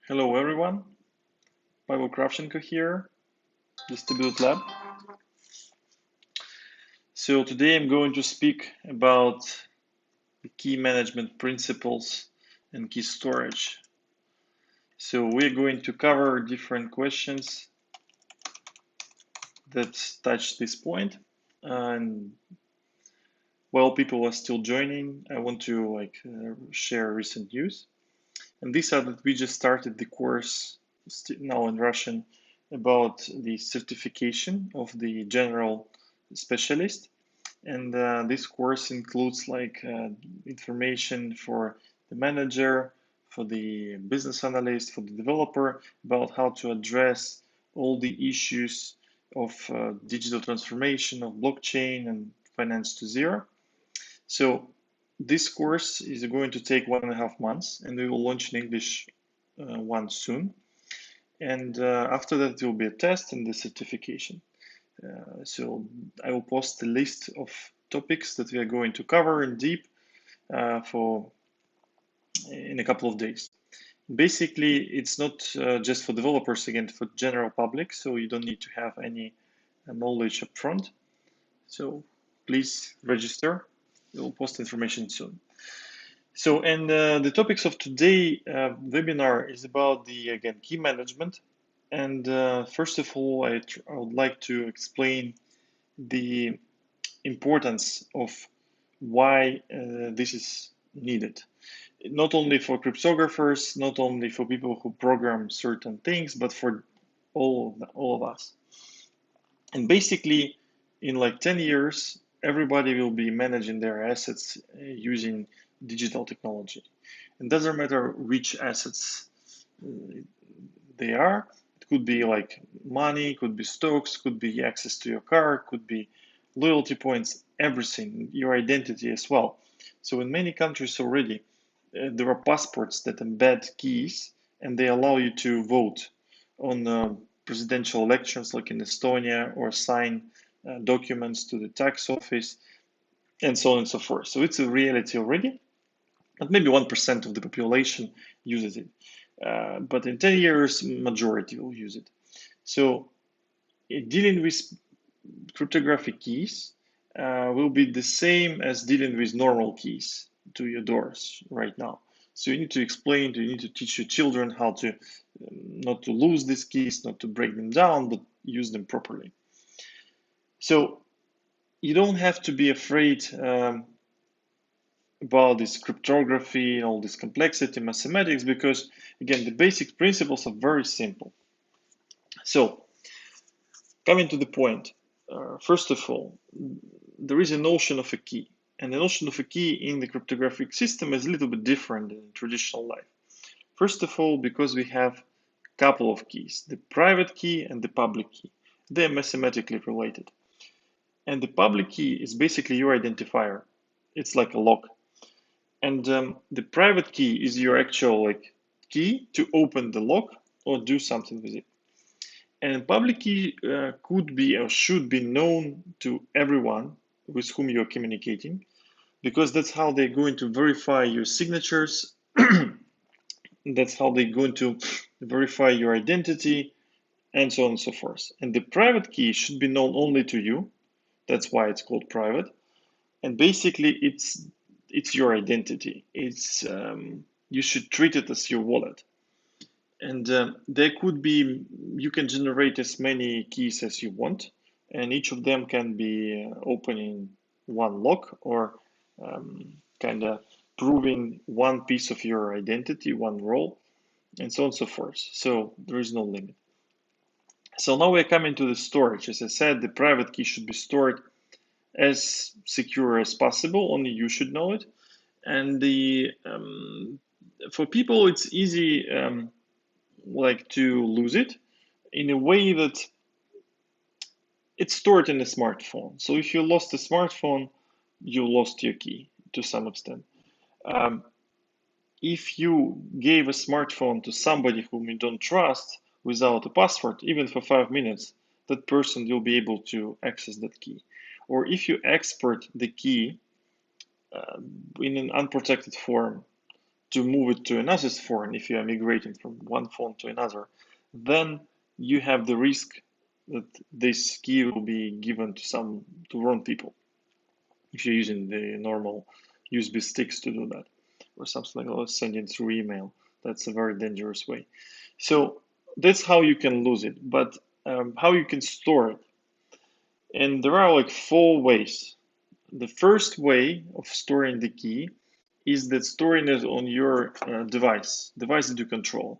Hello everyone, Pavel Kravchenko here, Distributed Lab. So today I'm going to speak about the key management principles and key storage. So we're going to cover different questions that touch this point. And while people are still joining, I want to share recent news. And these are that we just started the course now in Russian about the certification of the general specialist. And this course includes information for the manager, for the business analyst, for the developer about how to address all the issues of digital transformation, of blockchain and finance to zero. So this course is going to take 1.5 months, and we will launch in English one soon. And after that, there will be a test and the certification. So I will post a list of topics that we are going to cover in deep in a couple of days. Basically, it's not just for developers, again, for general public, so you don't need to have any knowledge up front. So please register. We'll post information soon. So, and the topics of today webinar is about the, again, key management. And first of all, I would like to explain the importance of why this is needed. Not only for cryptographers, not only for people who program certain things, but for all of us. And basically, in like 10 years, everybody will be managing their assets using digital technology. It doesn't matter which assets they are. It could be like money, could be stocks, could be access to your car, could be loyalty points, everything, your identity as well. So in many countries already, there are passports that embed keys and they allow you to vote on presidential elections like in Estonia or sign documents to the tax office and so on and so forth. So it's a reality already, but maybe 1% of the population uses it. But in 10 years, majority will use it. So dealing with cryptographic keys will be the same as dealing with normal keys to your doors right now. So you need to explain, you need to teach your children how to not to lose these keys, not to break them down, but use them properly. So you don't have to be afraid about this cryptography and all this complexity, mathematics, because again, the basic principles are very simple. So coming to the point, first of all, there is a notion of a key. And the notion of a key in the cryptographic system is a little bit different than in traditional life. First of all, because we have a couple of keys, the private key and the public key. They're mathematically related. And the public key is basically your identifier. It's like a lock. And the private key is your actual key to open the lock or do something with it. And public key could be or should be known to everyone with whom you're communicating, because that's how they're going to verify your signatures. That's how they're going to verify your identity, and so on and so forth. And the private key should be known only to you. That's why it's called private. And basically, it's your identity. It's you should treat it as your wallet. And there could be, you can generate as many keys as you want, and each of them can be opening one lock or kind of proving one piece of your identity, one role, and so on and so forth. So there is no limit. So now we're coming to the storage. As I said, the private key should be stored as secure as possible. Only you should know it. And the for people, it's easy to lose it in a way that it's stored in a smartphone. So if you lost a smartphone, you lost your key to some extent. If you gave a smartphone to somebody whom you don't trust without a password, even for 5 minutes, that person will be able to access that key. Or if you export the key in an unprotected form to move it to another phone, if you are migrating from one phone to another, then you have the risk that this key will be given to wrong people if you're using the normal USB sticks to do that, or something like that, sending through email. That's a very dangerous way. So that's how you can lose it. But how you can store it? And there are like 4 ways. The first way of storing the key is that storing it on your device that you control.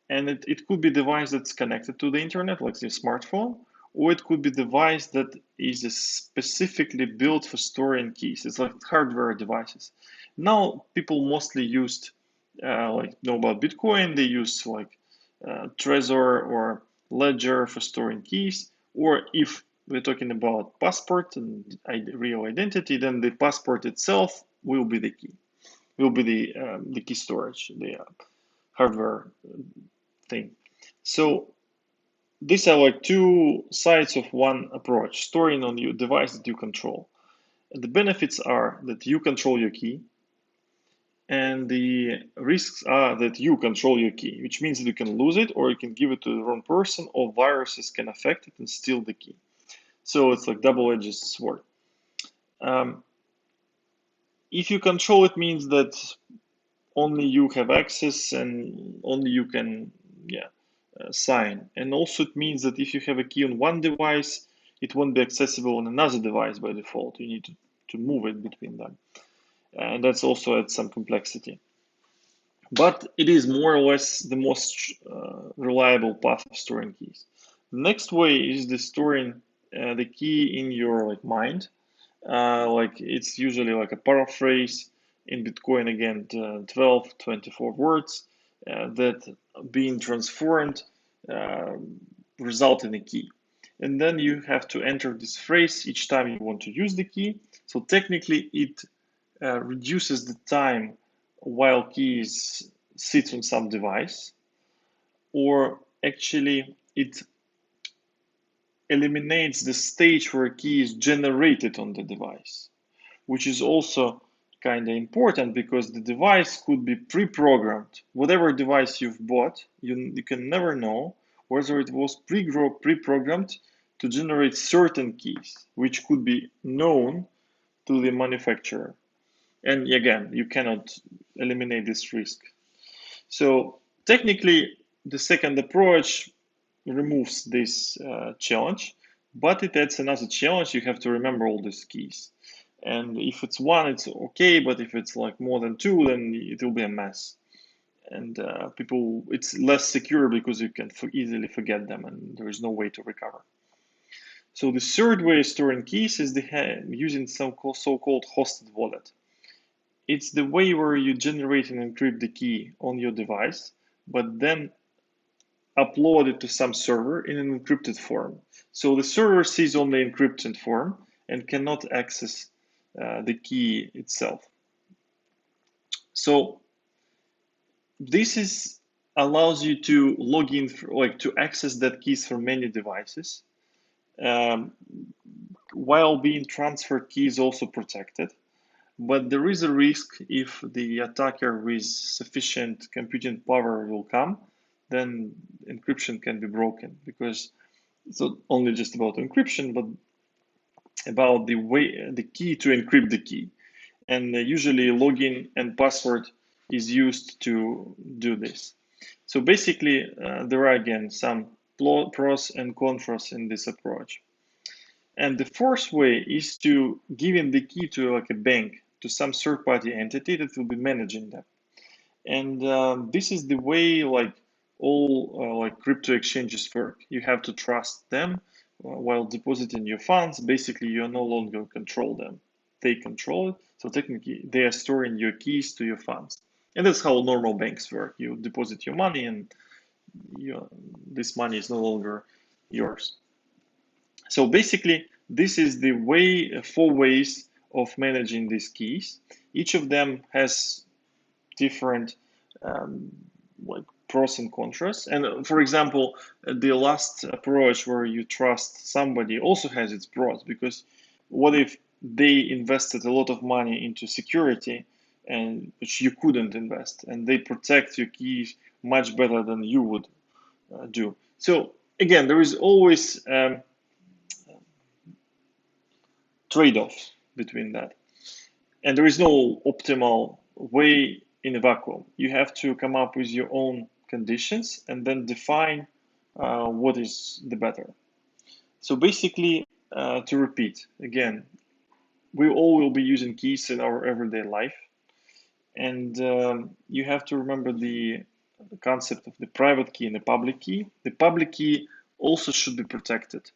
And it could be a device that's connected to the internet, like the smartphone, or it could be a device that is specifically built for storing keys. It's like hardware devices. Now people mostly used like know about Bitcoin. They use like Trezor or Ledger for storing keys. Or if we're talking about passport and real identity, then the passport itself will be the key. Will be the key storage, the hardware thing. So these are like 2 sides of one approach, storing on your device that you control. And the benefits are that you control your key, and the risks are that you control your key, which means that you can lose it, or you can give it to the wrong person, or viruses can affect it and steal the key. So it's like double-edged sword. If you control it, means that only you have access and only you can, sign. And also it means that if you have a key on one device, it won't be accessible on another device by default. You need to move it between them. And that's also adds some complexity. But it is more or less the most reliable path of storing keys. The next way is the storing the key in your like mind. Like it's usually like a paraphrase in Bitcoin, again, 12, 24 words that being transformed uh, result in a key. And then you have to enter this phrase each time you want to use the key. So technically it reduces the time while keys sits on some device, or actually it eliminates the stage where a key is generated on the device, which is also kind of important because the device could be pre-programmed. Whatever device you've bought, you can never know whether it was pre-programmed to generate certain keys, which could be known to the manufacturer. And again, you cannot eliminate this risk. So technically, the second approach removes this challenge, but it adds another challenge. You have to remember all these keys. And if it's one, it's okay, but if it's like more than 2, then it will be a mess. And it's less secure because you can easily forget them and there is no way to recover. So the third way of storing keys is using some so-called hosted wallet. It's the way where you generate and encrypt the key on your device, but then upload it to some server in an encrypted form. So the server sees only encrypted form and cannot access the key itself. So this allows you to log in, to access that keys from many devices, while being transferred key is also protected. But there is a risk if the attacker with sufficient computing power will come, then encryption can be broken, because it's not only just about encryption, but about the key to encrypt the key. And usually login and password is used to do this. So basically, there are again some pros and cons in this approach. And the fourth way is to giving the key to like a bank, to some third-party entity that will be managing them. And this is the way like all like crypto exchanges work. You have to trust them while depositing your funds. Basically, you no longer control them; they control it. So technically, they are storing your keys to your funds, and that's how normal banks work. You deposit your money, and this money is no longer yours. So basically, this is the 4 ways of managing these keys. Each of them has different like pros and cons. And for example, the last approach where you trust somebody also has its pros, because what if they invested a lot of money into security and which you couldn't invest, and they protect your keys much better than you would do. So again, there is always trade-offs between that, and there is no optimal way in a vacuum. You have to come up with your own conditions and then define what is the better. So basically, to repeat again, we all will be using keys in our everyday life, and you have to remember the concept of the private key and the public key. The public key also should be protected,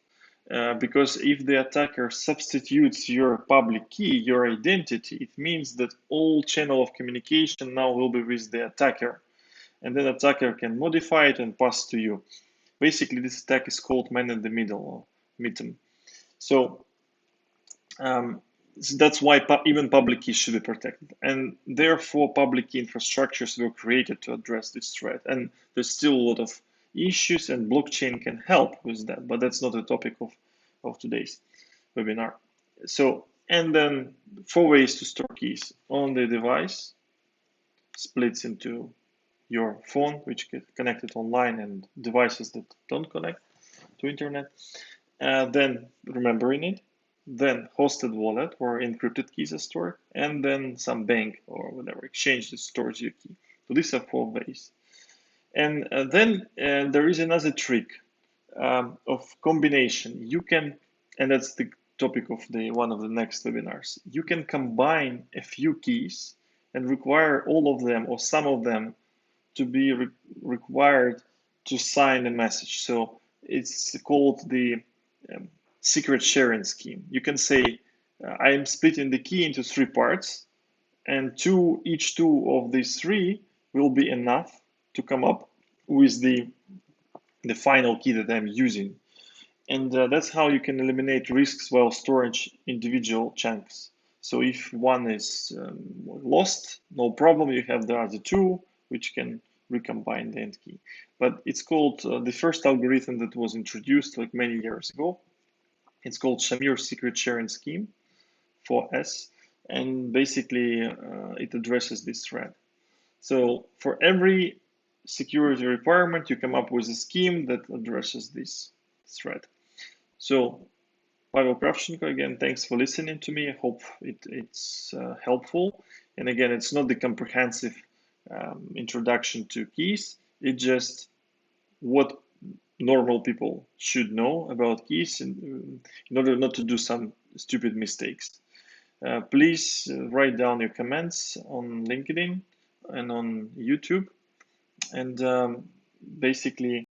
because if the attacker substitutes your public key, your identity, it means that all channel of communication now will be with the attacker, and then attacker can modify it and pass to you. Basically, this attack is called man in the middle, or MITM. So that's why even public keys should be protected, and therefore public key infrastructures were created to address this threat. And there's still a lot of issues, and blockchain can help with that, but that's not the topic of today's webinar. So, and then 4 ways to store keys on the device, splits into your phone, which get connected online, and devices that don't connect to internet. Then remembering it, then hosted wallet where encrypted keys are stored, and then some bank or whatever exchange that stores your key. So these are 4 ways. And then there is another trick of combination. You can, and that's the topic of one of the next webinars. You can combine a few keys and require all of them or some of them to be required to sign a message. So it's called the secret sharing scheme. You can say, I am splitting the key into 3 parts, and each two of these 3 will be enough to come up with the final key that I'm using. And that's how you can eliminate risks while storing individual chunks. So if one is lost, no problem, you have the other 2, which can recombine the end key. But it's called the first algorithm that was introduced like many years ago. It's called Shamir Secret Sharing Scheme, 4S, and basically it addresses this threat. So for every security requirement, you come up with a scheme that addresses this threat. So Pavel Kravchenko, again, thanks for listening to me. I hope it's helpful. And again, it's not the comprehensive introduction to keys. It's just what normal people should know about keys in order not to do some stupid mistakes. Please write down your comments on LinkedIn and on YouTube. And basically,